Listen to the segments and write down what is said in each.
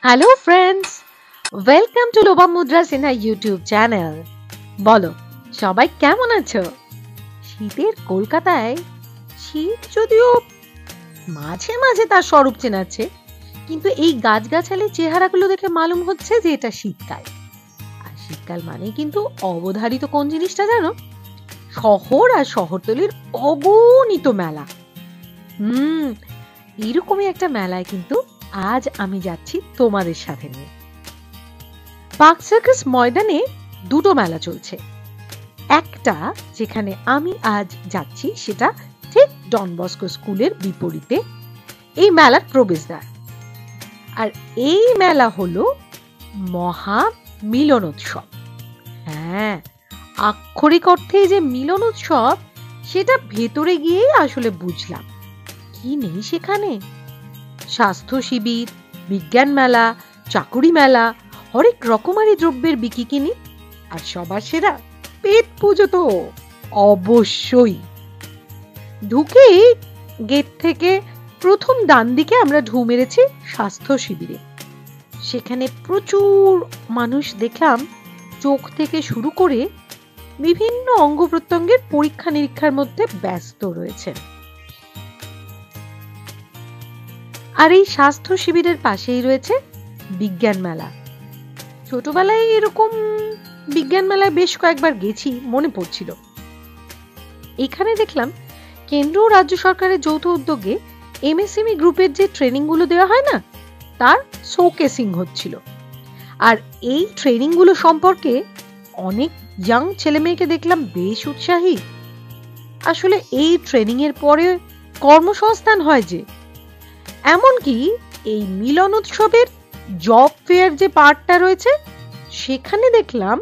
Hello friends, welcome to লোবা মুদ্রাস in YouTube channel. বলো সবাই কেমন আছো? শীতের কলকাতায় শীত যদিও মাঝে মাঝে তার স্বরূপ চেনাচ্ছে, কিন্তু এই গাছগাছালির চেহারাগুলো দেখে মালুম হচ্ছে যে এটা শীতকাল। আর শীতকাল মানে কিন্তু অবধারিত কোন জিনিসটা জানো? শহর আর শহরতলির অগণিত মেলা। এরকমই একটা মেলায় কিন্তু আজ আমি যাচ্ছি তোমাদের সাথে নিয়ে। পার্ক সার্কাস ময়দানে দুটো মেলা চলছে। একটা যেখানে আমি আজ যাচ্ছি সেটা ঠিক ডন বস্কো স্কুলের বিপরীতে এই মেলার প্রবেশদ্বার। আর এই মেলা হলো মহা মিলন উৎসব। হ্যাঁ, আক্ষরিক অর্থে যে মিলন উৎসব সেটা ভেতরে গিয়েই আসলে বুঝলাম। কি নেই সেখানে? স্বাস্থ্য শিবির, বিজ্ঞান মেলা, চাকুরি মেলা, হরেক রকমারি দ্রব্যের বিকিকিনি, আর সবার সেরা পেট পুজো তো অবশ্যই। ঢুকেই গেট থেকে প্রথম ডান দিকে আমরা ঢু মেরেছি স্বাস্থ্য শিবিরে। সেখানে প্রচুর মানুষ দেখলাম চোখ থেকে শুরু করে বিভিন্ন অঙ্গ প্রত্যঙ্গের পরীক্ষা নিরীক্ষার মধ্যে ব্যস্ত রয়েছে। আর এই স্বাস্থ্য শিবিরের পাশেই রয়েছে বিজ্ঞান মেলা। ছোটবেলায় এরকম বিজ্ঞান মেলায় বেশ কয়েকবার গেছি, মনে পড়ছিল। এখানে দেখলাম কেন্দ্র ও রাজ্য সরকারের যৌথ উদ্যোগে এমএসএমই গ্রুপের যে ট্রেনিং গুলো দেওয়া হয় না, তার শোকেসিং হচ্ছিল। আর এই ট্রেনিং গুলো সম্পর্কে অনেক ইয়াং ছেলে মেয়েকে দেখলাম বেশ উৎসাহী। আসলে এই ট্রেনিং এর পরে কর্মসংস্থান হয় যে, এমনকি এই মিলন উৎসবের জব ফেয়ার যে পার্টটা রয়েছে সেখানে দেখলাম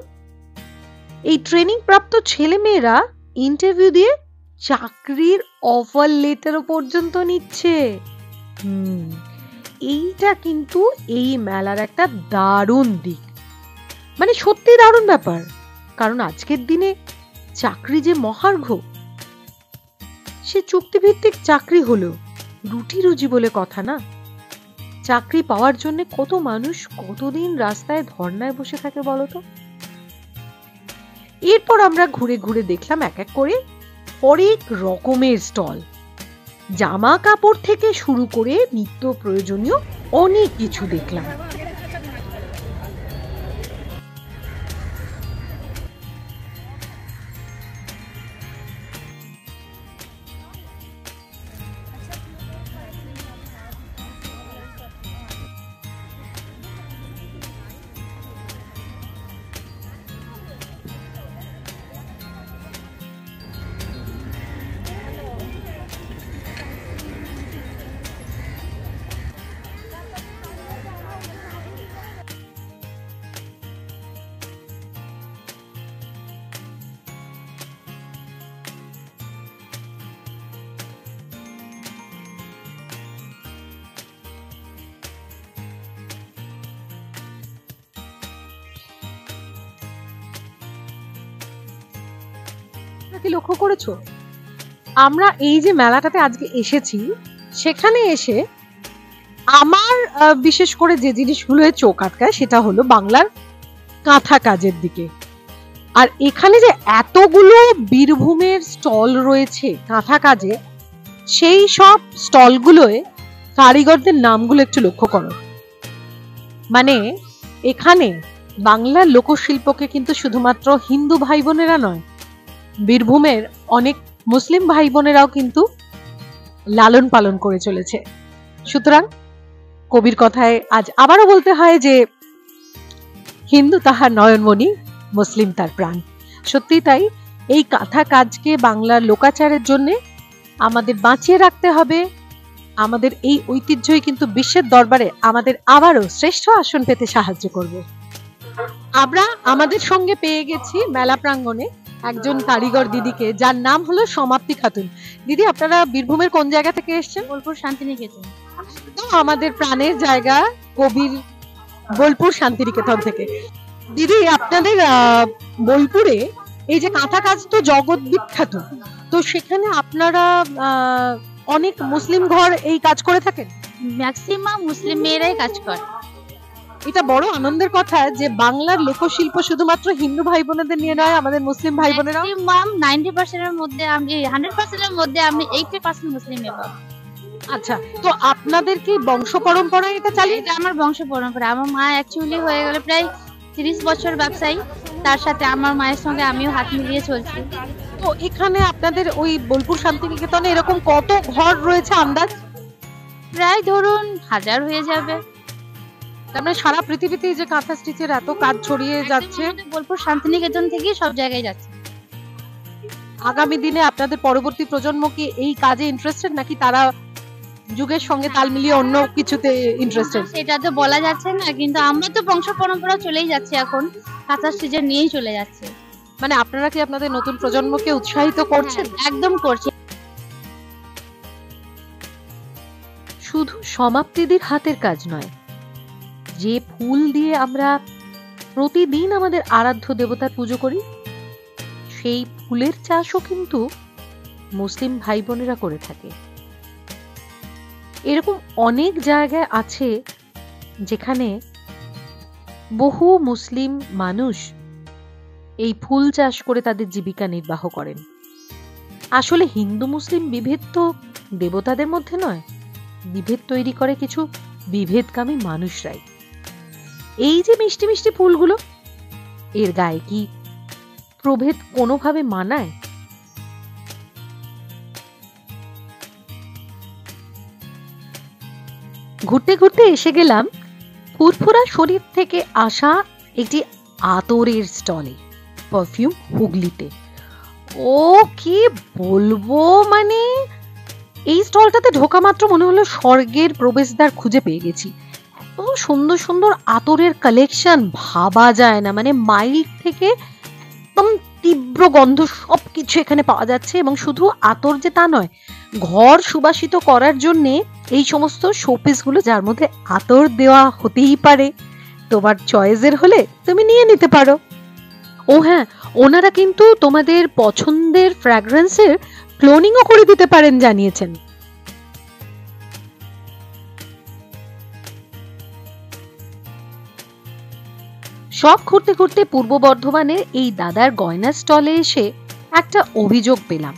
এই ট্রেনিং প্রাপ্ত ছেলে মেয়েরা ইন্টারভিউ দিয়ে চাকরির অফার লেটারও পর্যন্ত নিচ্ছে। এইটা কিন্তু এই মেলার একটা দারুণ দিক, মানে সত্যি দারুণ ব্যাপার। কারণ আজকের দিনে চাকরি যে মহার্ঘ, সে চুক্তিভিত্তিক চাকরি হলো রুটি রুজি বলে কথা না। চাকরি পাওয়ার জন্য কত মানুষ কতদিন রাস্তায় ধর্নায় বসে থাকে বলতো। এরপর আমরা ঘুরে ঘুরে দেখলাম এক এক করে অনেক রকমের স্টল, জামা কাপড় থেকে শুরু করে নিত্য প্রয়োজনীয় অনেক কিছু দেখলাম। কি লক্ষ্য করেছো? আমরা এই যে মেলাটাতে আজকে এসেছি, সেখানে এসে আমার বিশেষ করে যে জিনিসগুলো চোখ আটকায় সেটা হলো বাংলার কাঁথা কাজের দিকে। আর এখানে যে এতগুলো বীরভূমের স্টল রয়েছে কাঁথা কাজে, সেই সব স্টলগুলোয় কারিগরদের নামগুলো একটু লক্ষ্য করো। মানে এখানে বাংলার লোকশিল্পকে কিন্তু শুধুমাত্র হিন্দু ভাই বোনেরা নয়, বীরভূমের অনেক মুসলিম ভাই বোনেরাও কিন্তু লালন পালন করে চলেছে। সুতরাং কবির কথায় আজ আবারও বলতে হয় যে হিন্দু তাহার নয়নমণি, মুসলিম তার প্রাণ। সত্যি তাই। এই কাঁথা কাজকে বাংলার লোকাচারের জন্য আমাদের বাঁচিয়ে রাখতে হবে। আমাদের এই ঐতিহ্যই কিন্তু বিশ্বের দরবারে আমাদের আবারও শ্রেষ্ঠ আসন পেতে সাহায্য করবে। আমরা আমাদের সঙ্গে পেয়ে গেছি মেলা প্রাঙ্গণে একজন কারিগর দিদিকে, যার নাম হলো সমাপ্তি খাতুন। দিদি, আপনারা বীরভূমের কোন জায়গা থেকে এসেছেন? বোলপুর শান্তিনিকেতন। আমাদের প্রাণের জায়গা কবির বোলপুর শান্তিনিকেতন থেকে। দিদি, আপনাদের বোলপুরে এই যে কাঁথা কাজ তো জগৎ বিখ্যাত, তো সেখানে আপনারা অনেক মুসলিম ঘর এই কাজ করে থাকেন? ম্যাক্সিমাম মুসলিম মেয়েরাই কাজ করে। এটা বড় আনন্দের কথা যে বাংলার লোকশিল্প শুধুমাত্র হিন্দু ভাই বোনেদের নিয়ে নয়, আমাদের মুসলিম ভাই বোনেরাও। ম্যাক্সিমাম 90% এর মধ্যে আমি 100% এর মধ্যে আমি 80% মুসলিম পাবো। আচ্ছা, তো আপনাদের কি বংশ পরম্পরায় এটা চালিয়ে? এটা আমার বংশ পরম্পরা। আমার মা অ্যাকচুয়ালি হয়ে গেল প্রায় 30 বছর ব্যবসায়ী, তার সাথে আমার মায়ের সঙ্গে আমিও হাত মিলিয়ে চলছি। তো এখানে আপনাদের ওই বোলপুর শান্তিনিকেতনে এরকম কত ঘর রয়েছে আন্দাজ? প্রায় ধরুন 1000 হয়ে যাবে। তার মানে সারা পৃথিবীতে যে কাঁথা স্টিচের এত কাজ ছড়িয়ে যাচ্ছে, বোলপুর শান্তিনিকেতন থেকে সব জায়গায় যাচ্ছে। আগামী দিনে আপনাদের পরবর্তী প্রজন্ম কি এই কাজে ইন্টারেস্টেড, নাকি তারা যুগের সঙ্গে তাল মিলিয়ে অন্য কিছুতে ইন্টারেস্টেড? সেটা তো বলা যাচ্ছে না, কিন্তু আমরা তো বংশ পরম্পরা চলেই যাচ্ছে, এখন কাঁথা স্টিচের নিয়েই চলে যাচ্ছে। মানে আপনারা কি আপনাদের নতুন প্রজন্মকে উৎসাহিত করছেন? একদম করছি। শুধু সমাপ্তিদের হাতের কাজ নয়, যে ফুল দিয়ে আমরা প্রতিদিন আমাদের আরাধ্য দেবতার পুজো করি, সেই ফুলের চাষও কিন্তু মুসলিম ভাই বোনেরা করে থাকে। এরকম অনেক জায়গায় আছে যেখানে বহু মুসলিম মানুষ এই ফুল চাষ করে তাদের জীবিকা নির্বাহ করেন। আসলে হিন্দু মুসলিম বিভেদ তো দেবতাদের মধ্যে নয়, বিভেদ তৈরি করে কিছু বিভেদকামী মানুষরাই। এই যে মিষ্টি মিষ্টি ফুলগুলো, এর গায়ে কি প্রভেদ কোনোভাবে মানায়? ঘুরতে ঘুরতে এসে গেলাম ফুরফুরা শরীর থেকে আসা একটি আতরের স্টলে, পারফিউম হুগলিতে। ও কি বলবো, মানে এই স্টলটাতে ঢোকা মাত্র মনে হলো স্বর্গের প্রবেশদ্বার খুঁজে পেয়ে গেছি। এত সুন্দর সুন্দর আতরের কালেকশন, ভাবা যায় না। মানে মাইল থেকে একদম তীব্র গন্ধ সবকিছু এখানে পাওয়া যাচ্ছে। এবং শুধু আতর যে তা নয়, ঘর সুবাসিত করার জন্যে এই সমস্ত শোপিস গুলো, যার মধ্যে আতর দেওয়া হতেই পারে, তোমার চয়েসের হলে তুমি নিয়ে নিতে পারো। ও হ্যাঁ, ওনারা কিন্তু তোমাদের পছন্দের ফ্র্যাগ্রেন্সের ক্লোনিংও করে দিতে পারেন জানিয়েছেন। সব ঘুরতে ঘুরতে পূর্ব বর্ধমানের এই দাদার গয়না স্টলে এসে একটা অভিযোগ পেলাম।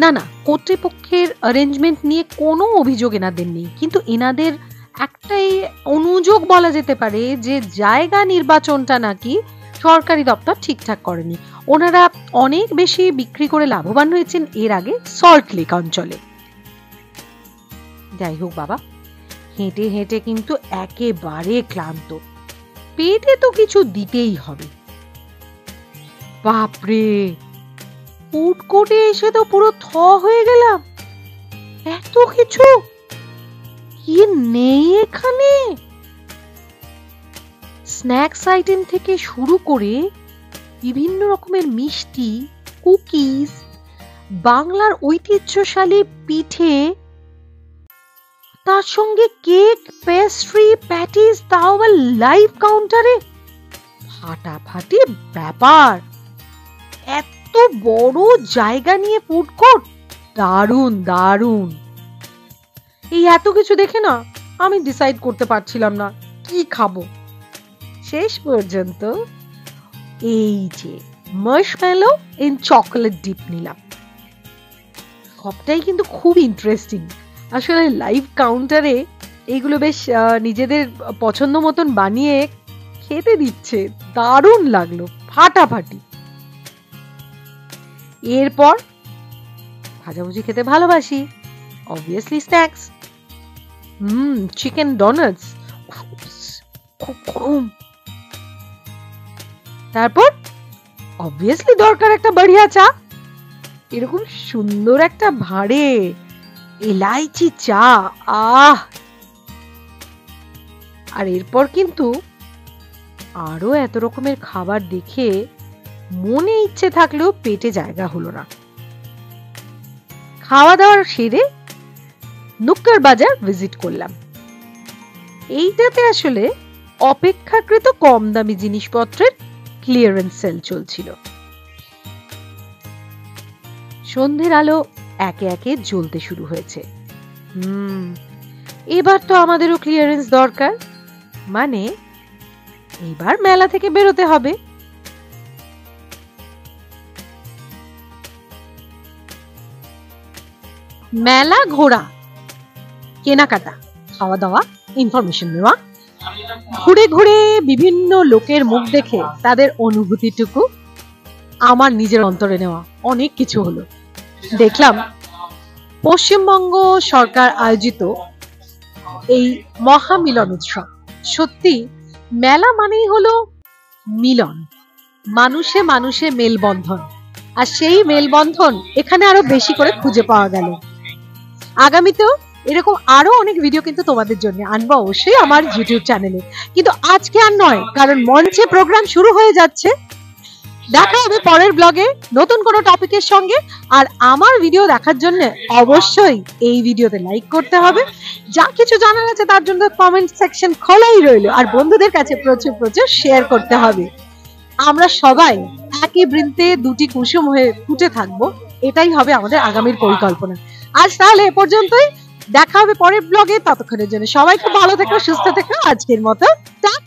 না না, কর্তৃপক্ষের অ্যারেঞ্জমেন্ট নিয়ে কোনো অভিযোগ এনাদের নেই, কিন্তু এনাদের একটাই অনুযোগ বলা যেতে পারে যে জায়গা নির্বাচনটা নাকি সরকারি দপ্তর ঠিকঠাক করেনি। ওনারা অনেক বেশি বিক্রি করে লাভবান হয়েছেন এর আগে সল্ট লেক অঞ্চলে। যাই হোক বাবা, হেঁটে হেঁটে কিন্তু একেবারে ক্লান্ত, পেটে তো কিছু দিতেই হবে। বাপরে, ফুড কোর্টে এসে তো পুরো থ হয়ে গেলাম। এত কিছু কি নেই এখানে! স্ন্যাক্স আইটেম থেকে শুরু করে বিভিন্ন রকমের মিষ্টি, কুকিজ, বাংলার ঐতিহ্যশালী পিঠে, তার সঙ্গে কেক, পেস্ট্রি, প্যাটিস, তাও আবার লাইভ কাউন্টারে। ফাটাফাটি ব্যাপার। এত বড় জায়গা নিয়ে ফুড কোর্ট, দারুণ দারুণ। এই এত কিছু দেখে না আমি ডিসাইড করতে পারছিলাম না কি খাবো। শেষ পর্যন্ত এই যে মার্শমেলো ইন চকলেট ডিপ নিলাম। সবটাই কিন্তু খুব ইন্টারেস্টিং। আসলে লাইভ কাউন্টারে এইগুলো বেশ নিজেদের পছন্দ মতন বানিয়ে খেতে দিচ্ছে, দারুণ লাগলো, ফাটাফাটি। এরপর ভাজাভুজি খেতে ভালোবাসি, অবভিয়াসলি স্ন্যাক্স। চিকেন ডোনাটস, খুব গরম। তারপর অবভিয়াসলি দরকার একটা বড়িয়া চা, এরকম সুন্দর একটা ভাঁড়ে এলাইচি চা। আহ! আর এরপর কিন্তু আরো এত রকমের খাবার দেখে মনে ইচ্ছে থাকলেও পেটে জায়গা হলো না। খাওয়া দাওয়ার সেরে নুক্কর বাজার ভিজিট করলাম। এইটাতে আসলে অপেক্ষাকৃত কম দামি জিনিসপত্রের ক্লিয়ারেন্স সেল চলছিল। সন্ধ্যের আলো একে একে জ্বলতে শুরু হয়েছে। এবার তো আমাদেরও ক্লিয়ারেন্স দরকার। মানে এবার মেলা থেকে বেরোতে হবে। মেলা ঘোরা, কেনাকাটা, খাওয়া দাওয়া, ইনফরমেশন নেওয়া, ঘুরে ঘুরে বিভিন্ন লোকের মুখ দেখে তাদের অনুভূতিটুকু আমার নিজের অন্তরে নেওয়া, অনেক কিছু হলো। দেখলাম পশ্চিমবঙ্গ সরকার আয়োজিত এই মহামিলন উৎসব। সত্যি মেলা মানেই হলো মিলন, মানুষে মানুষে মেলবন্ধন, আর সেই মেলবন্ধন এখানে আরো বেশি করে খুঁজে পাওয়া গেল। আগামীতেও এরকম আরো অনেক ভিডিও কিন্তু তোমাদের জন্য আনবো অবশ্যই আমার ইউটিউব চ্যানেলে, কিন্তু আজকে আর নয়, কারণ মঞ্চে প্রোগ্রাম শুরু হয়ে যাচ্ছে। দেখা হবে পরের ব্লগে নতুন কোনো টপিকের সঙ্গে। আর আমার ভিডিও দেখার জন্য অবশ্যই এই ভিডিওতে লাইক করতে হবে, যা কিছু জানার আছে তার জন্য কমেন্ট সেকশন খোলাই রইল, আর বন্ধুদের কাছে প্রচুর প্রচুর শেয়ার করতে হবে। আমরা সবাই একই বৃন্তে দুটি কুসুম হয়ে ফুটে থাকবো, এটাই হবে আমাদের আগামীর পরিকল্পনা। আজ তাহলে এ পর্যন্তই, দেখা হবে পরের ব্লগে। ততক্ষণের জন্য সবাই খুব ভালো থেকো, সুস্থ থেকো। আজকের মতো টাটা।